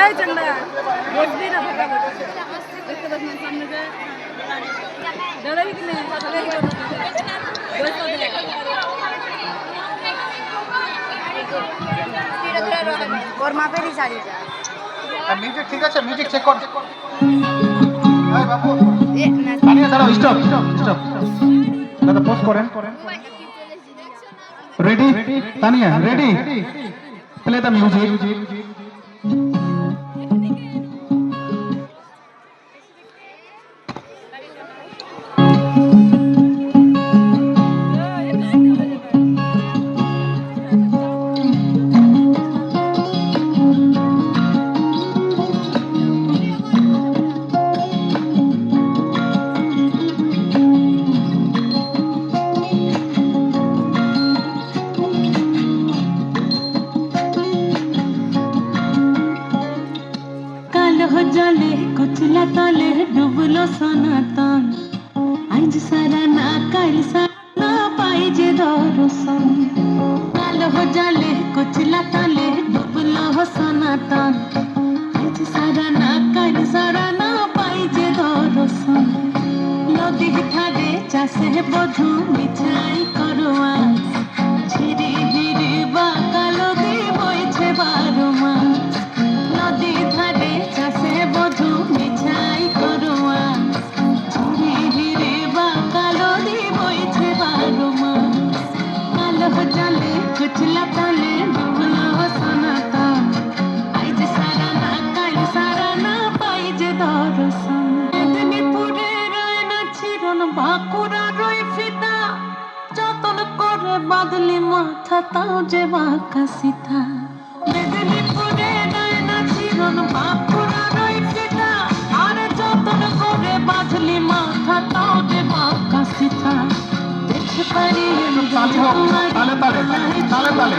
এই চন্দা বসবি না ফাঁকা দেখতে পাচ্ছ না সামনে যে দাঁড়াবি কি না ওর মাপেরই শাড়ি যা মিউজিক ঠিক আছে মিউজিক চেক কর এই বাবু তানিয়া দাঁড়াও স্টপ স্টপ দাদা পোজ করেন ready Tania ready play the music जले कुचला तले डुबलो सनातन आज सारा ना काल सारा पाइजे दर्शन कालो जले कुचला तले डुबलो सनातन आज सारा ना काल सारा ना पाइजे दर्शन नदी ठारे चाषे बधु मिछाई करवा झिरी झिरी बाकालो दी बइछे बारो मास नदी ধারে চাষে বধু মিছাই করোয়া ঝিরি ঝিরি বাঁকালো দি বইছে বারো মাস কালো জালে কুচলা তালে ডুবলো সনাতন আইজ সারা না কাল সারা না পাইজে দর্শন মেদিনীপুরে রয় না ছিরন বাঁকুড়া রয় ফিতা যতন করে বাদলি মাথা তাও যে বাঁকা সিথা মেদিনীপুরে রয় না ছিরন বাঁকুড়া রয় ফিতা আর যতন করে বাদলি মাথা তাও যে বাঁকা সিথা দেখতে পারি তালে তালে তালে তালে